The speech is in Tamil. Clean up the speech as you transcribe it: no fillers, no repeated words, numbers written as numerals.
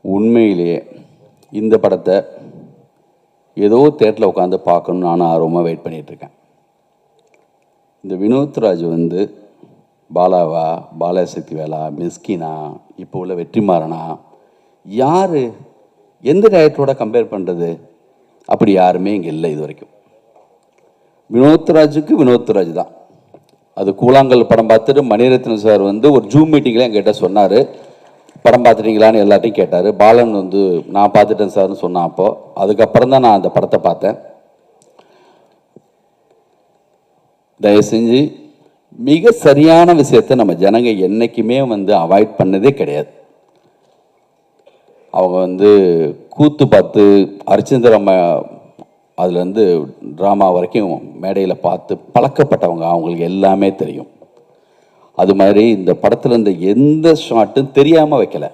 உண்மையிலேயே இந்த படத்தை ஏதோ தேட்டரில் உட்காந்து பார்க்கணுன்னு நானும் ஆர்வமாக வெயிட் பண்ணிகிட்ருக்கேன். இந்த வினோத்ராஜ் வந்து பாலாவா, பாலசக்தி வேலா, மிஸ்கினா, இப்போ உள்ள வெற்றிமாறனா, யார் எந்த டேரக்டரோட கம்பேர் பண்ணுறது? அப்படி யாருமே இங்கே இல்லை இது வரைக்கும். வினோத்ராஜுக்கு வினோத்ராஜ் தான். அது கூழாங்கல் படம் பார்த்துட்டு மணிரத்னம் சார் வந்து ஒரு ஜூம் மீட்டிங்கில் என்கிட்ட சொன்னார், படம் பார்த்துட்டீங்களான்னு எல்லாத்தையும் கேட்டார். பாலன் வந்து நான் பார்த்துட்டேன் சார்னு சொன்னான். அப்போது அதுக்கப்புறம் தான் நான் அந்த படத்தை பார்த்தேன். தயவு செஞ்சு மிக சரியான விஷயத்தை நம்ம ஜனங்க என்றைக்குமே வந்து அவாய்ட் பண்ணதே கிடையாது. அவங்க வந்து கூத்து பார்த்து அரிச்சந்திரம்மா அதுலேருந்து ட்ராமா வரைக்கும் மேடையில் பார்த்து பழக்கப்பட்டவங்க, அவங்களுக்கு எல்லாமே தெரியும். அது மாதிரி இந்த படத்தில் இந்த எந்த ஷாட்டும் தெரியாமல் வைக்கலை.